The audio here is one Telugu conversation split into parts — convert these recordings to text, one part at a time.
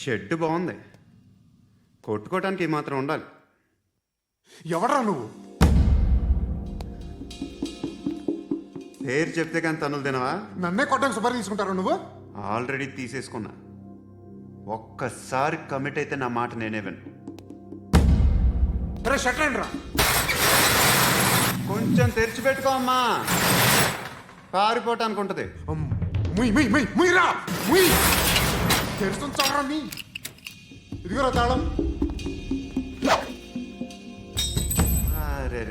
షెడ్ బాగుంది, కొట్టుకోవటానికి మాత్రం ఉండాలి. ఎవడ్రా నువ్వు? పేరు చెప్తే కానీ తనులు తినవా? నన్నే కొట్టడానికి సుపారీ తీసుకుంటారా నువ్వు? ఆల్రెడీ తీసేసుకున్నా. ఒక్కసారి కమిట్ అయితే నా మాట నేనే విను. రే షట్ రా. కొంచెం తెరిచిపెట్టుకో అమ్మా, పారిపోవటానికి ఉంటుంది. ముయ్యిరా ముయ్యి. తెరుస్తుంచారా నీ? ఇదిగోరా తాళం. అరే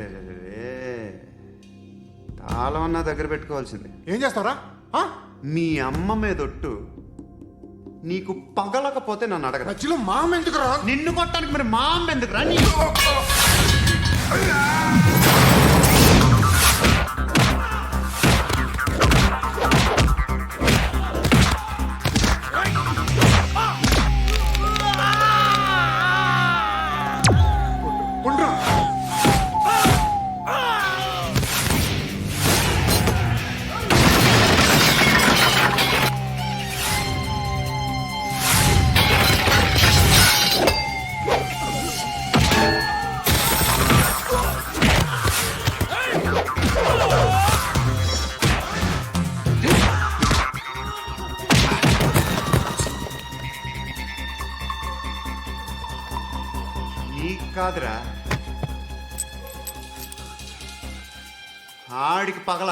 తాళం అన్నా దగ్గర పెట్టుకోవాల్సింది. ఏం చేస్తావరా? మీ అమ్మ మీదొట్టు, నీకు పగలకపోతే నన్ను అడగ. మధ్యలో మా అమ్మ ఎందుకురా? నిన్ను కొట్టడానికి మరి మా అమ్మ ఎందుకురా? నీకు కాదురా, ఆడికి పగల.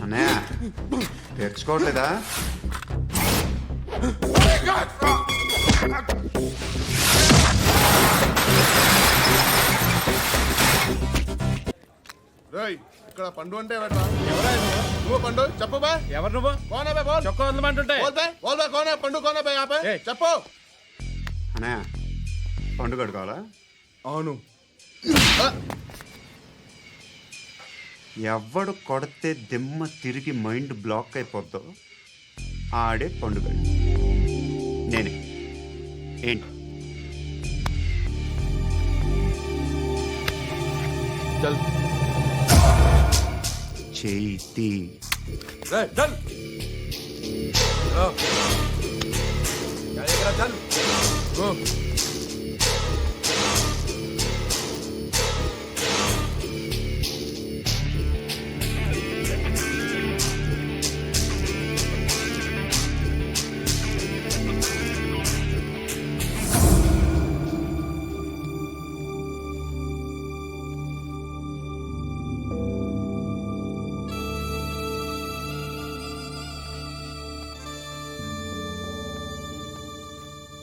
అన్నయ్య తెచ్చుకోవట్లేదా? ఇక్కడ పండు అంటే నువ్వు పండు చెప్పు బా. ఎవరు నువ్వు? కోనా బే బోల్. చొక్కా వదలమంటుంటే కోనా పండు కోనా బే ఆపే చెప్పు. అన్నయ్య పండు కడుకోవాలా? అవును. ఎవడు కొడితే దిమ్మ తిరిగి మైండ్ బ్లాక్ అయిపోద్దో ఆడే పండుగ. నేనే. ఏంటి? చేతి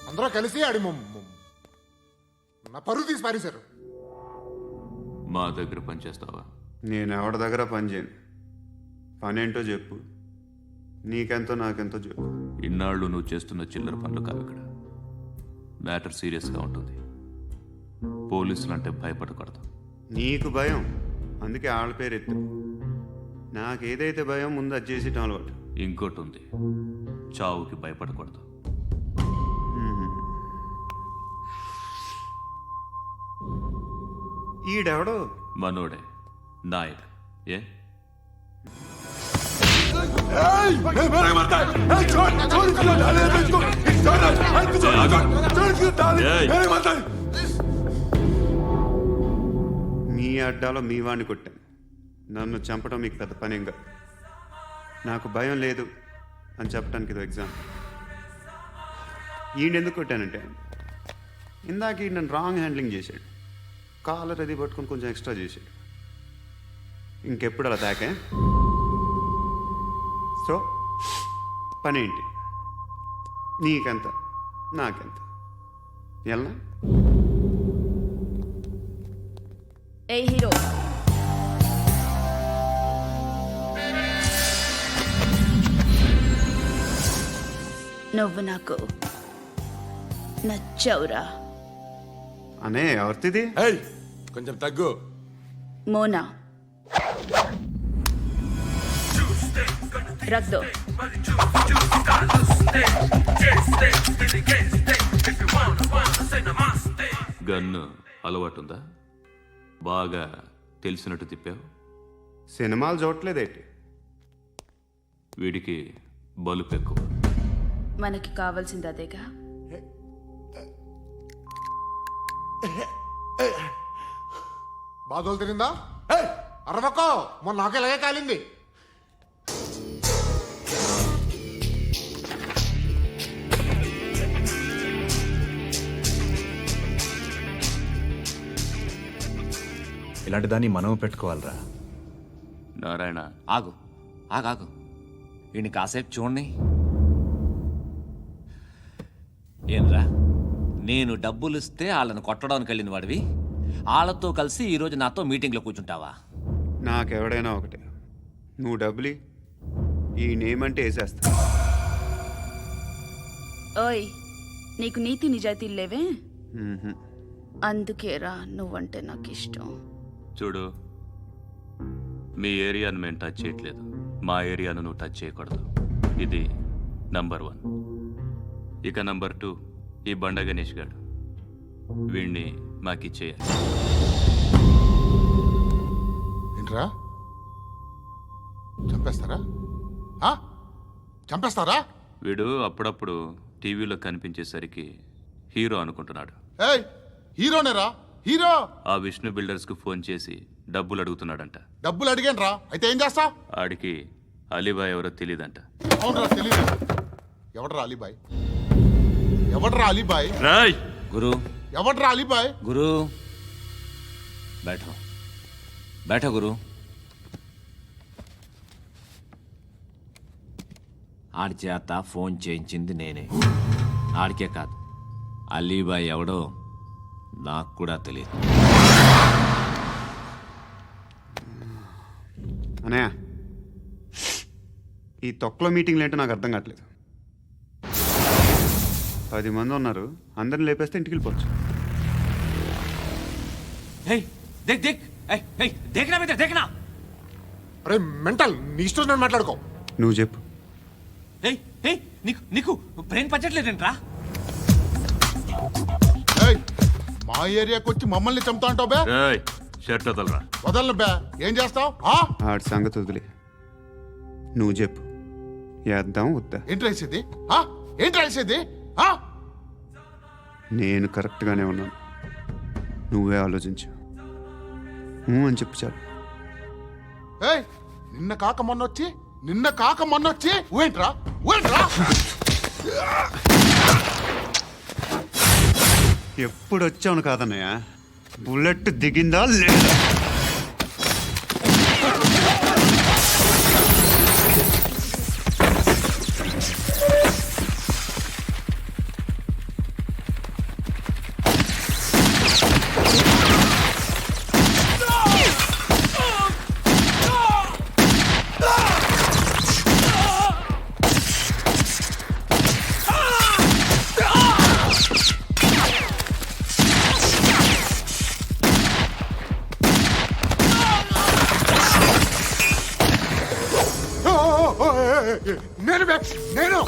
అందరూ కలిసి ఆడి నా పరువు తీసి పారేశారు. మా దగ్గర పనిచేస్తావా? నేను ఎవరి దగ్గర పని చేయను. పనేంటో చెప్పు, నీకెంతో నాకెంతో చెప్పు. ఇన్నాళ్ళు నువ్వు చేస్తున్న చిల్లర పనులు కావు ఇక్కడ. మ్యాటర్ సీరియస్గా ఉంటుంది. పోలీసులు అంటే భయపడకూడదు. నీకు భయం, అందుకే ఆళ్ళ పేరు ఎత్తు. నాకేదైతే భయం ముందు అది చేసేటం అలవాటు. ఇంకోటి ఉంది, చావుకి భయపడకూడదు. ఈడెవడో మనోడే నాయక్. ఏ మీ అడ్డాలో మీ వాడిని కొట్టాను, నన్ను చంపడం మీకు పెద్ద పని ఇంకా. నాకు భయం లేదు అని చెప్పడానికి ఇది ఎగ్జామ్. ఈయన ఎందుకు కొట్టానంటే ఇందాక ఈయన నన్ను రాంగ్ హ్యాండ్లింగ్ చేశాడు. కాలర్ అది పట్టుకొని కొంచెం ఎక్స్ట్రా చేశాడు. ఇంకెప్పుడు అలా తాకే. సో పని ఏంటి? నీకెంత నాకెంత ఎలా? ఏ హీరో, నువ్వు నాకు నచ్చవురా. అనే ఎవరిది? ఏయ్ కొంచెం తగ్గు. మోనా రక్ దో. గన్ను అలవాటుందా? బాగా తెలిసినట్టు తిప్పావు. సినిమాలు చూడట్లేదేంటి? వీడికి బలుపు ఎక్కువ. మనకి కావాల్సింది అదేగా. బాధలు తిరిందా? అరవకో, మొన్న నాకు ఇలాగే కాలింది. ఇలాంటి దాన్ని మనం పెట్టుకోవాలరా. నారాయణ, ఆగు ఆగాగు, వీడిని కాసేపు చూడండి. ఏంరా, నేను డబ్బులు ఇస్తే వాళ్ళని కొట్టడానికి వెళ్ళిన వాడివి, వాళ్ళతో కలిసి ఈరోజు నాతో మీటింగ్లో కూర్చుంటావా? నాకెవడైనా ఒకటే. నువ్వు డబ్బులి, ఈ నేమ్ అంటే వేసేస్తా. ఓయ్, నీకు నీతి నిజాయితీలు లేవే, మ్మ్హ్మ్. అందుకేరా నువ్వంటే నాకు ఇష్టం. చూడు, మీ ఏరియాను మేము టచ్ చేయట్లేదు, మా ఏరియాను నువ్వు టచ్ చేయకూడదు. ఇది నంబర్ 1. ఇక నంబర్ 2, ఈ బండ గణేష్ గారు. వీణ్ణి మాకిచ్చేయాలి. ఏంట్రా, చంపేస్తారా? ఆ? చంపేస్తారా? వీడు అప్పుడప్పుడు టీవీలో కనిపించేసరికి హీరో అనుకుంటున్నాడు. ఏయ్ హీరోనేరా, హీరో. ఆ విష్ణు బిల్డర్స్కు ఫోన్ చేసి డబ్బులు అడుగుతున్నాడంట. డబ్బులు అడిగాను రా, అయితే ఏం చేస్తా? ఆడికి అలీబాయ్ ఎవరో తెలియదంట. అవునరా, తెలీదు. ఎవడరా అలీబాయ్? ఎవడరా అలీబాయ్? రాయ్ గురు, ఎవడరా అలీబాయ్? గురు బైఠో బైఠో గురు. ఆడి చేత ఫోన్ చేయించింది నేనే. ఆడికే కాదు, అలీబాయ్ ఎవడో నాకు కూడా తెలియదు. అనయా, ఈ తొక్కలో మీటింగ్లు ఏంటో నాకు అర్థం కావట్లేదు. 10 మంది ఉన్నారు, అందరిని లేపేస్తే ఇంటికి వెళ్ళిపోవచ్చు. దేక్ దేక్, దేఖనా బేటా దేఖనా. అరే మెంటల్, నీ ఇష్టం నేను మాట్లాడుకో. నువ్వు చెప్పు. నీకు నీకు బ్రెయిన్ పచ్చట్లేదంట్రా? ఏయ్ మా ఏరియాకి వచ్చి మమ్మల్ని చంపుతా అంటావు బే? రాయ్ షర్ట్ వదలరా. వదలను బే. ఏం చేస్తావు? ఆడి సంగతి వదిలే, నువ్వు చెప్పు. వేద్దాం వద్దా? ఏంటి రాసేది? ఏంటి రాసేది? నేను కరెక్ట్గానే ఉన్నాను, నువ్వే ఆలోచించు. అని చెప్పు చాలు. ఏయ్ నిన్న కాక మొన్నొచ్చి ఊయంట్రా. ఎప్పుడు వచ్చావును కాదన్నయ్య, బుల్లెట్ దిగిందా లేదా? నేను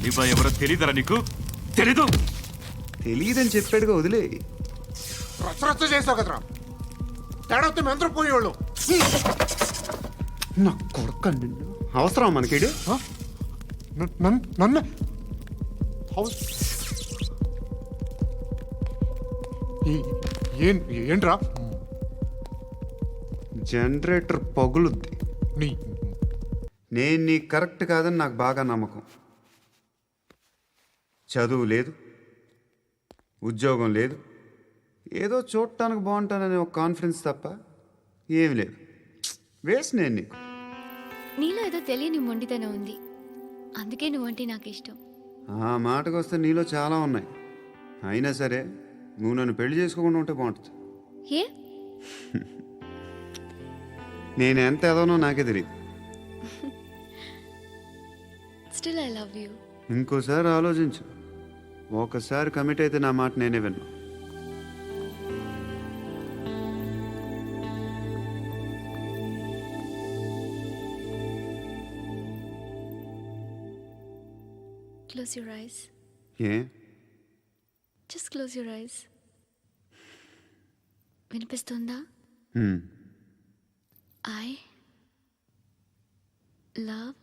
అలీబాయ్ ఎవరో తెలీదరా నీకు? తెలీదు? తెలియదని చెప్పాడుగా, వదిలే. రచ్చ చేసావు కదరా. తేడా వస్తే మెంతరం పోయేవాళ్ళు. నా కొడుకు నిన్ను అవసరం మనకిడు. నన్ను హౌస్ ఏంట్రా? జనరేటర్ పగులుద్ది. నీ నేను నీకు కరెక్ట్ కాదని నాకు బాగా నమ్మకం. చదువు లేదు, ఉద్యోగం లేదు, ఏదో చూడటానికి బాగుంటాననే ఒక కాన్ఫిడెన్స్ తప్ప ఏమి లేదు. వేస్ట్ నేను నీకు. నీలో ఏదో తెలియని మొండితనం ఉంది, అందుకే నువ్వంటే నాకు ఇష్టం. ఆ మాటకు వస్తే నీలో చాలా ఉన్నాయి. అయినా సరే నువ్వు నన్ను పెళ్లి చేసుకోకుండా ఉంటే బాగుంటుంది. ఏ? నేను ఎంత ఎదవనో నాకే తెలియదు. Still I love you. ఇంకోసారి ఆలోచించు. ఒకసారి కమిట్ అయితే నా మాట నేనే విన్నా. Close your eyes. A Just close your eyes. వినిపిస్తుందా? హ్మ్. I love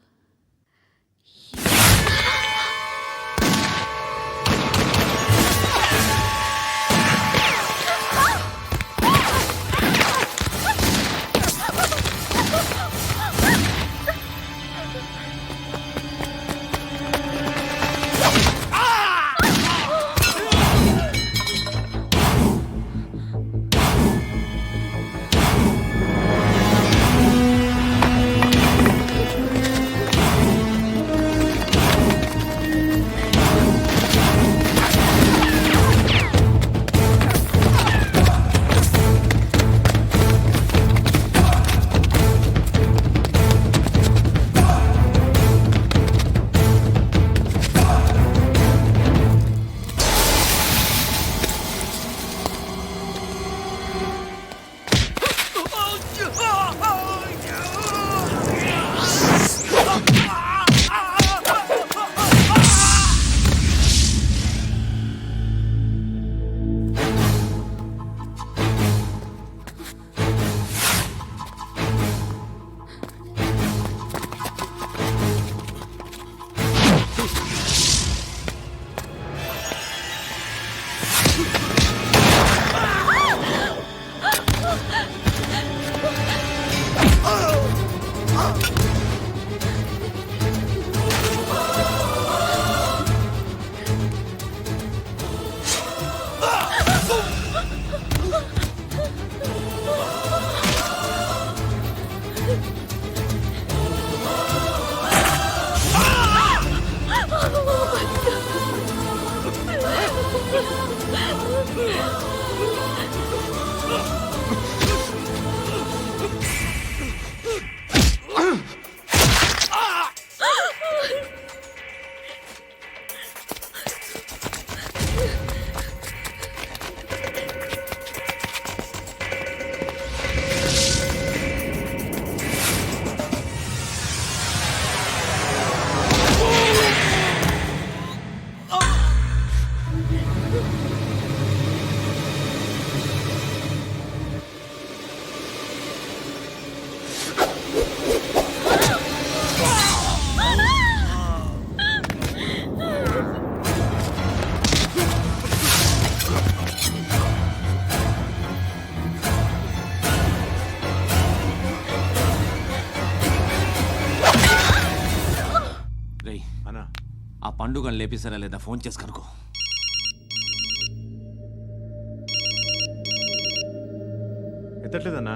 ఆ పండుగను లేపేసారా లేదా ఫోన్ చేసి కనుకో. ఎత్తట్లేదన్నా.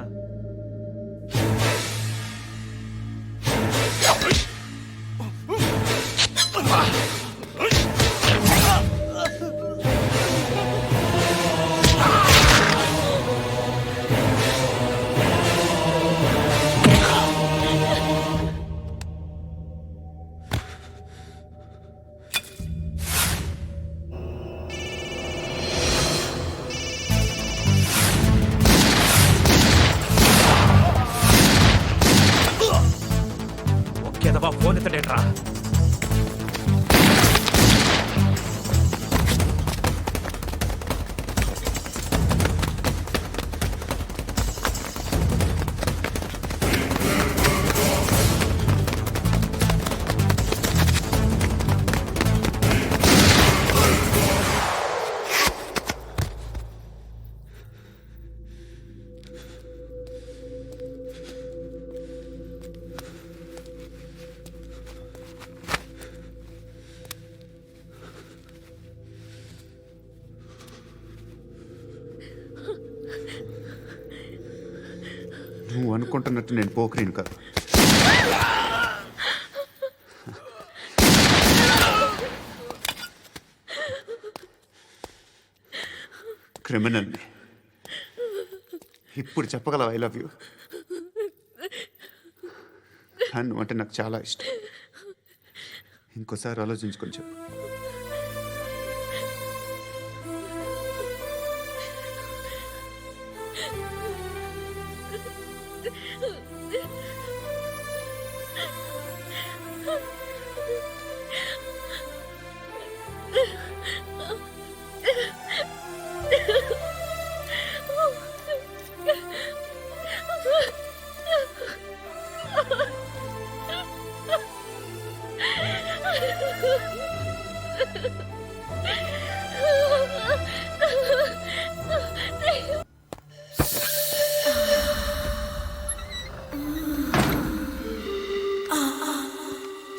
ఫోన్ ఎత్తడేట్రా? అనుకుంటున్నట్టు నేను పోకరీని కాదు. క్రిమినల్ని. ఇప్పుడు చెప్పగలవు ఐ లవ్ యూ. నువ్వు అంటే నాకు చాలా ఇష్టం. ఇంకోసారి ఆలోచించుకొని చెప్పు.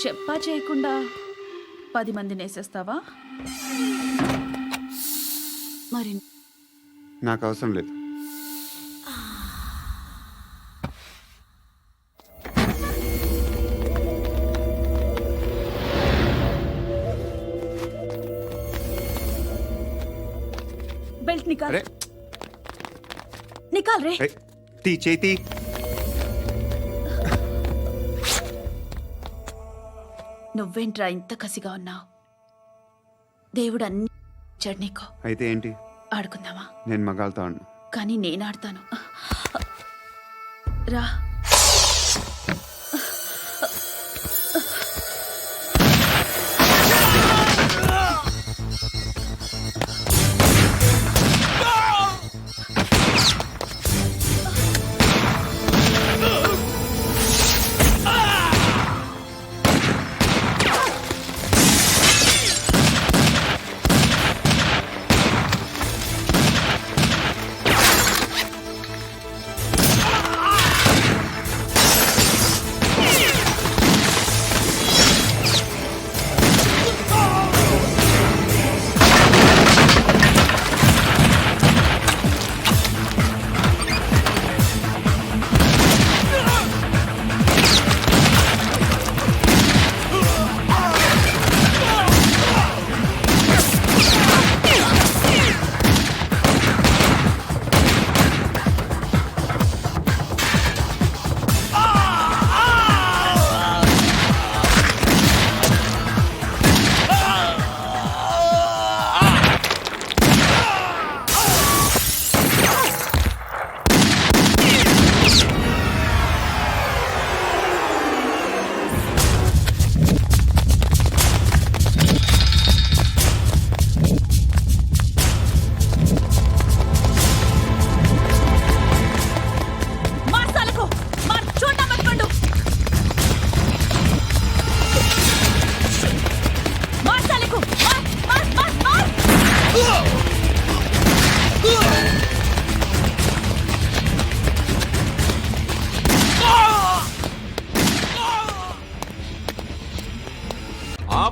చెప్పా చేయకుండా 10 మందిని వేసేస్తావా? మరి నాకు అవసరం లేదు. బెల్ట్ నికాల్. అరే నికాల్ రే. తీ చేతి. నువ్వేంట్రా ఇంత కసిగా ఉన్నావు? దేవుడు అన్ని ఇచ్చాడు నీకు. అయితే ఏంటి? ఆడుకుందామా? నేను మగాళ్ళతో ఆడను. కానీ నేను ఆడతాను. రా.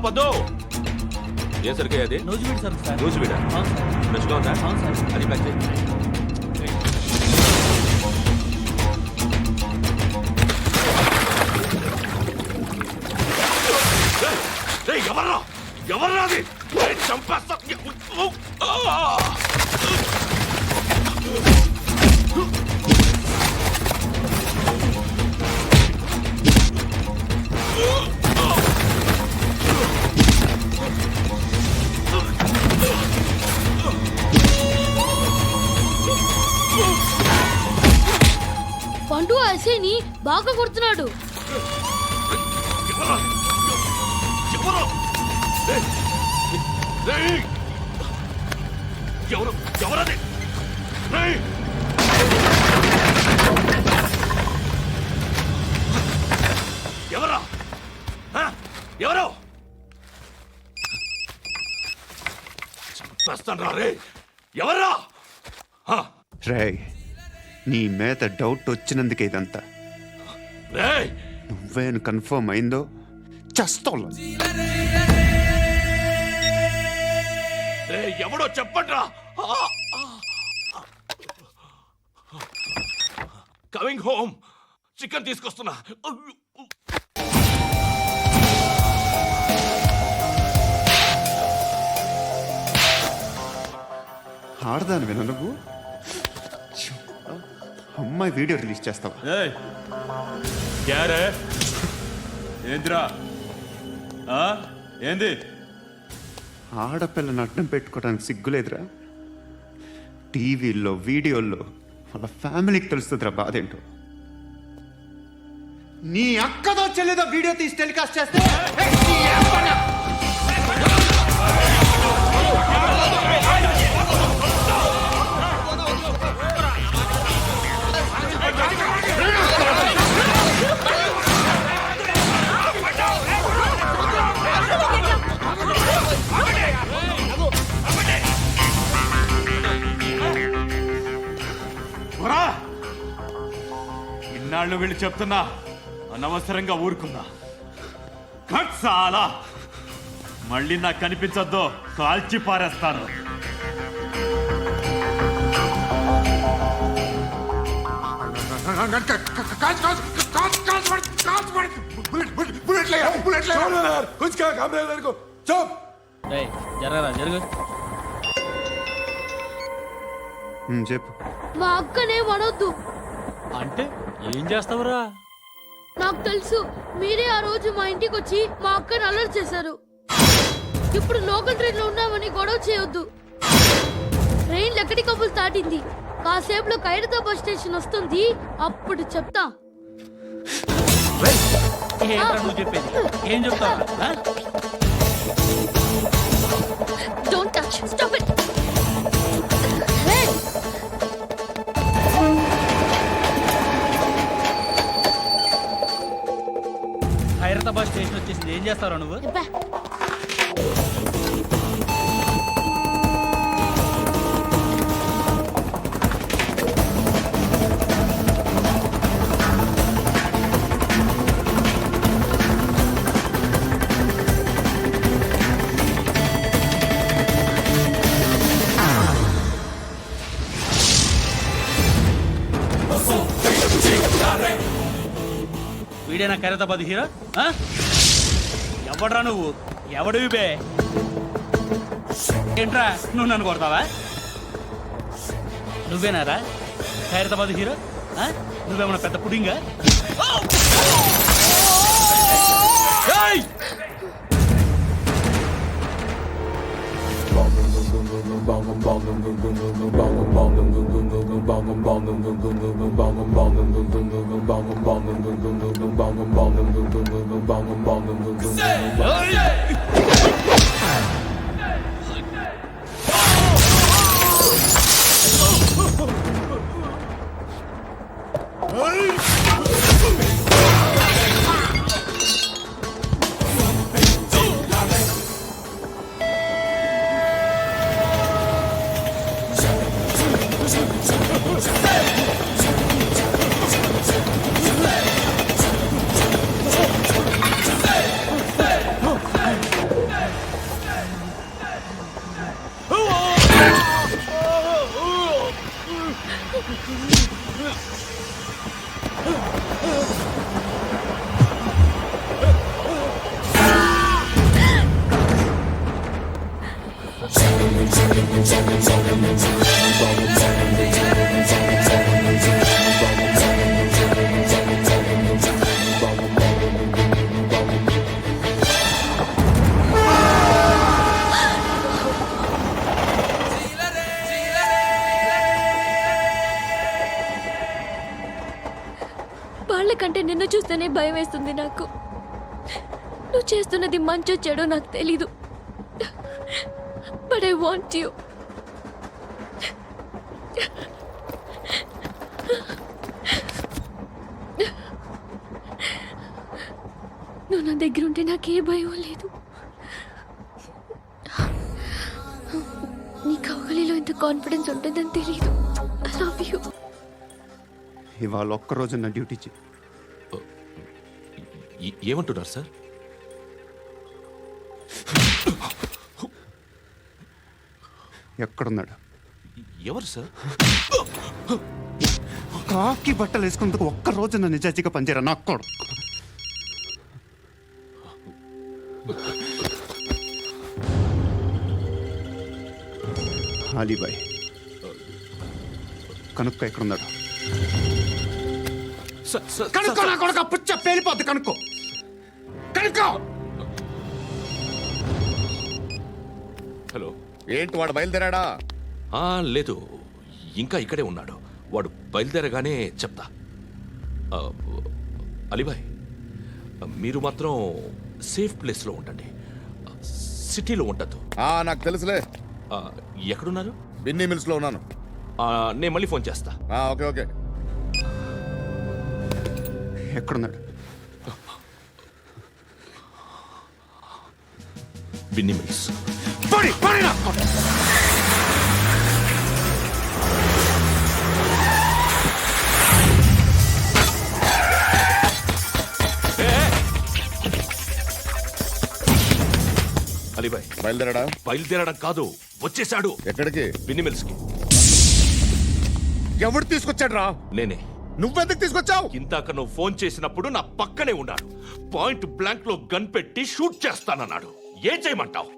పద్దు ఏ సరికే అది నూజివీడు సరుకు సార్. నూజివీడా అవును సార్. ఫ్రెష్గా ఉందా? అవును సార్. అది ప్యాక్ చేయి. ఎవర్రా ఎవర్రా అది? చంపేస్తా. పండు అసేని బాగా కొడుతున్నాడు. ఎవరది? ఎవరా? ఎవరు? చంపేస్తాను రే. ఎవర్రా? రేయ్, నీ మీద డౌట్ వచ్చినందుకే ఇదంతా. రేయ్ నువ్వేను కన్ఫర్మ్ అయిందో చస్తావు. ఎవడో చెప్పండ్రా. Coming home. చికెన్ తీసుకొస్తున్నా. ఆడదానివేనా నువ్వు? అమ్మాయి వీడియో రిలీజ్ చేస్తావా? ఏంద్రా ఏంది? ఆడపిల్లని అడ్డం పెట్టుకోవడానికి సిగ్గులేదురా? టీవీల్లో వీడియోల్లో వాళ్ళ ఫ్యామిలీకి తెలుస్తుందిరా బాధేంటో. నీ అక్కదో చెల్లిదో వీడియో తీసి టెలికాస్ట్ చేస్తే ఇన్నాళ్ళు వీళ్ళు చెప్తున్నా అనవసరంగా ఊరుకున్నా. కట్ సాలా మళ్ళీ నాకు కనిపించొద్దు, కాల్చి పారేస్తాను. చెప్పు. మా అక్కనే వడొద్దు. అంటే ఏం చేస్తావురా? నాకు తెలుసు, మీరే ఆ రోజు మా ఇంటికి వచ్చి మా అక్కని అల్లరి చేశారు. ఇప్పుడు లోకల్ ట్రైన్ లో ఉన్నామని గొడవ చేయొద్దు. ట్రైన్ ఎక్కడి కబులు దాటింది. కాసేపులో ఖైరతాబాద్ స్టేషన్ వస్తుంది, అప్పుడు చెప్తా. నువ్వు చెప్పేది ఏం చెప్తావు? Don't touch, stop it. Hyderabad station వచ్చేసింది, ఏం చేస్తావురా నువ్వు? వీడేనా ఖైరతాబాద్ హీరో? ఎవడ్రా నువ్వు? ఎవడివి బే? ఏంట్రా నువ్వు నన్ను కొడతావా? నువ్వేనారా ఖైరతాబాద్ హీరో? నువ్వేమన్నా పెద్ద పుడింగా? వాళ్ళకంటే నిన్ను చూస్తేనే భయం వేస్తుంది నాకు. నువ్వు చేస్తున్నది మంచో చెడో నాకు తెలీదు, బట్ ఐ వాంట్ యూ. నువ్వు నా దగ్గర ఉంటే నాకే భయం లేదు. నీ కౌగలిలో ఇంత కాన్ఫిడెన్స్ ఉంటుందని తెలీదు. I love you. ఇవాళ ఒక్కరోజు నా డ్యూటీ చేయి. ఏమంటున్నారు సార్? ఎక్కడున్నాడు? ఎవరు సార్? కాకి బట్టలు వేసుకున్నందుకు ఒక్క రోజు నా నిజాజీగా పనిచేయరా నా కొడుకు. అలీబాయ్ కనుక్కో ఎక్కడున్నాడు. కనుక్కో నా కొడుకు పుచ్చ పేలిపోద్ది. కనుక్కో కనుక్కో. హలో. ఏంటి వాడు బయలుదేరాడా? లేదు, ఇంకా ఇక్కడే ఉన్నాడు. వాడు బయలుదేరగానే చెప్తా. అలీబాయ్, మీరు మాత్రం సేఫ్ ప్లేస్లో ఉండండి, సిటీలో ఉండద్దు. నాకు తెలుసులే. ఎక్కడున్నారు? బిన్నీ మిల్స్ లో ఉన్నాను. నేను మళ్ళీ ఫోన్ చేస్తా. Okay okay. ఎక్కడున్నాడు? బిన్నీ మిల్స్. పడి పడి నా కొడుకు. అలీబాయ్ బయలుదేరాడా? బయలుదేరడం కాదు, వచ్చేశాడు. ఎక్కడికి? బిన్నీ మిల్స్ కి. ఎవడు తీసుకొచ్చాడు రా? నేనే. నువ్వెందుకు తీసుకొచ్చావు? ఇందాక నువ్వు ఫోన్ చేసినప్పుడు నా పక్కనే ఉన్నాడు. పాయింట్ బ్లాంక్ లో గన్ పెట్టి షూట్ చేస్తానన్నాడు. ఏం చేయమంటావు?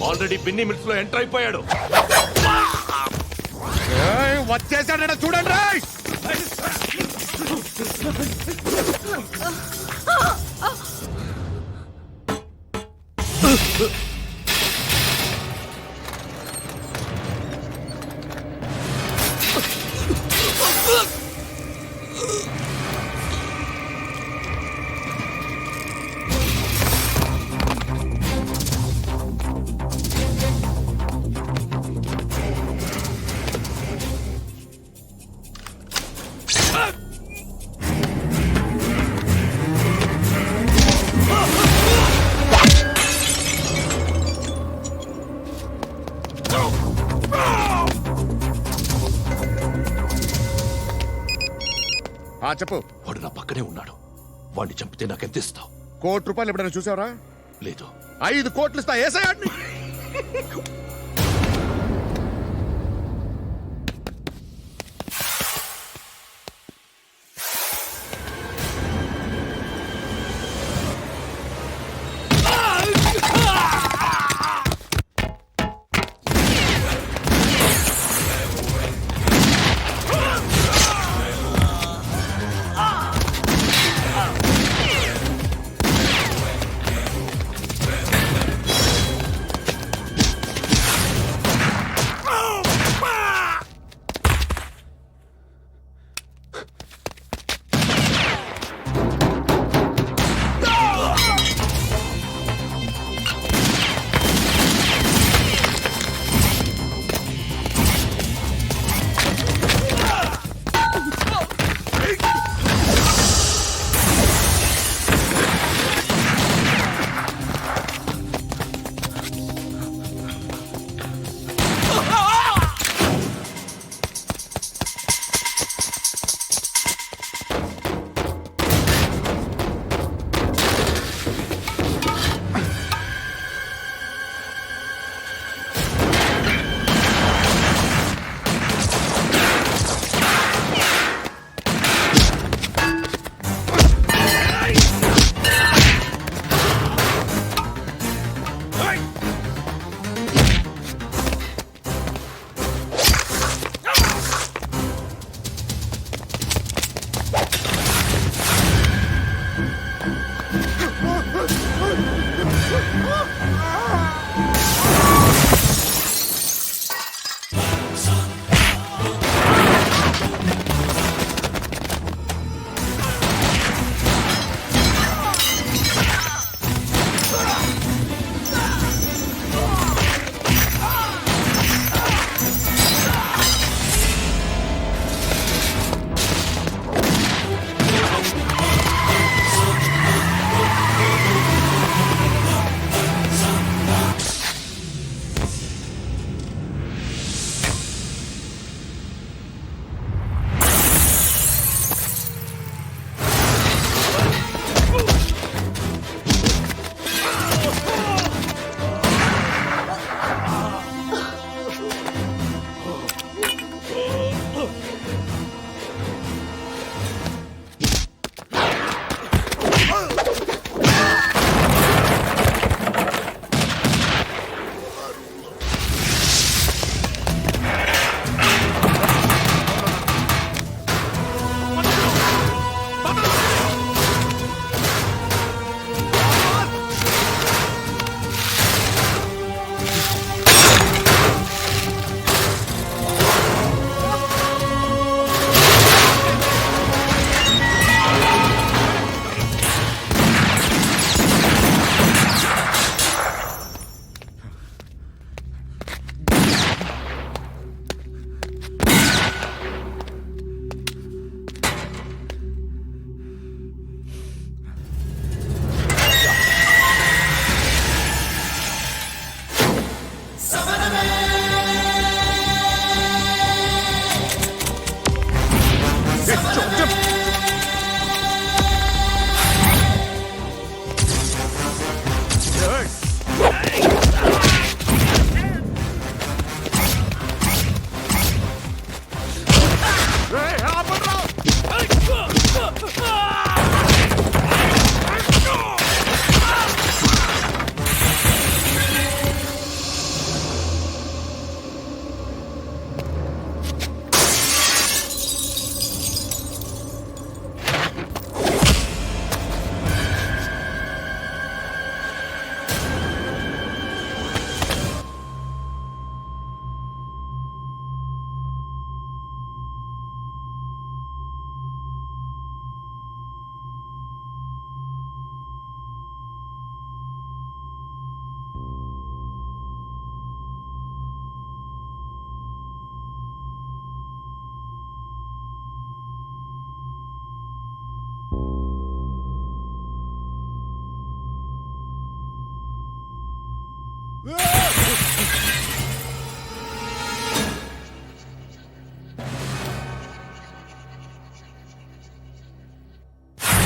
ఆల్రెడీ బిన్నీ మిల్స్ లో ఎంటర్ అయిపోయాడు. వచ్చేసాడ చూడండి రా. చెప్పు. వాడు నా పక్కనే ఉన్నాడు. వాడిని చంపితే నాకెంత ఇస్తావు? ₹1 కోటి ఎప్పుడైనా చూసావరా? లేదు. 5 కోట్లు ఇస్తా. ఏసయ్యాడిని.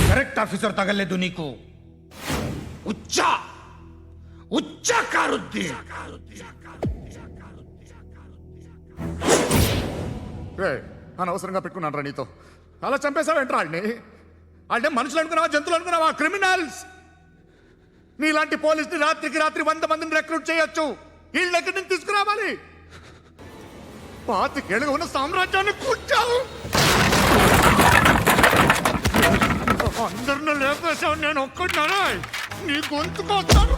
కరెక్ట్ ఆఫీసర్ తగలేదు నీకు. ఉచ్చా కారుద్ది. అనవసరంగా పెట్టుకున్నాను రా నీతో. అలా చంపేశావేంట్రా ఆడిని? అంటే మనుషులు అనుకున్నావా, జంతువులు అనుకున్నావా? క్రిమినల్స్. నీలాంటి పోలీసుని రాత్రికి రాత్రి 100 మందిని రిక్రూట్ చేయొచ్చు. వీళ్ళు ఎక్కడి నుంచి తీసుకురావాలి? 25 ఏళ్ళుగా ఉన్న సామ్రాజ్యాన్ని కూర్చావు. అందరిని లేపేశావు, నేను ఒక్కడినారా? నీ గొంతుకొస్తాను.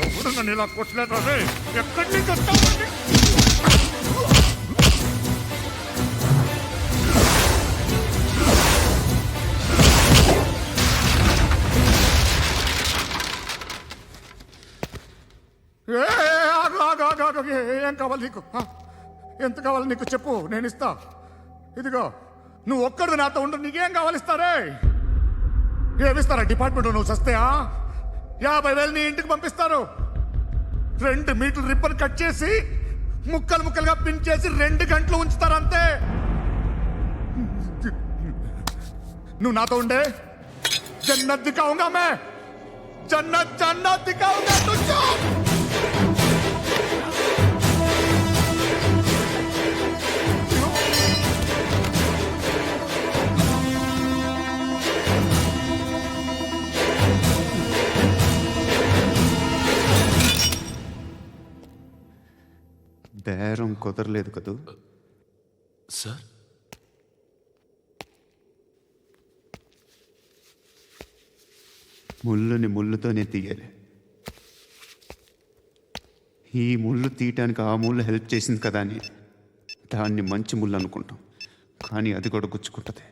ఎవరు నన్ను ఇలా కొట్టలేదా? ఎక్కడి నుంచి వస్తావు? ఏం కావాలి నీకు? ఎంత కావాలి నీకు చెప్పు, నేను ఇస్తా. ఇదిగో నువ్వు ఒక్కడు నాతో ఉండు, నీకేం కావాలి ఇస్తారే? ఏమిస్తారా డిపార్ట్మెంట్? నువ్వు చస్తేయా 50,000 నీ ఇంటికి పంపిస్తారు. 2 మీటర్లు రిబ్బన్ కట్ చేసి ముక్కలు ముక్కలుగా పిన్ చేసి 2 గంటలు ఉంచుతారు అంతే. నువ్వు నాతో ఉండే జన్నత్ దిఖాऊंगा मैं, जन्नत दिखाऊंगा तुझको. బేరం కుదరలేదు కదూ. సార్ ముళ్ళుని ముళ్ళుతోనే తీయాలి. ఈ ముళ్ళు తీయటానికి ఆ ముళ్ళు హెల్ప్ చేసింది కదా అని దాన్ని మంచి ముళ్ళు అనుకుంటాం, కానీ అది కూడా గుచ్చుకుంటుంది.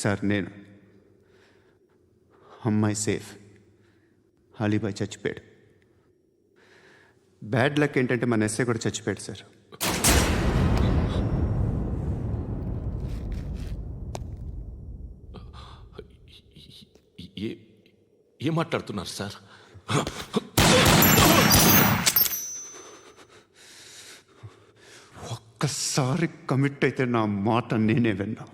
సార్, నేను అమ్మాయి సేఫ్, అలీబాయ్ చచ్చిపోయాడు. బ్యాడ్ లక్ ఏంటంటే మన ఎస్ఐ కూడా చచ్చిపోయాడు సార్. ఏం మాట్లాడుతున్నారు సార్? ఒక్కసారి కమిట్ అయితే నా మాట నేనే విన్నా.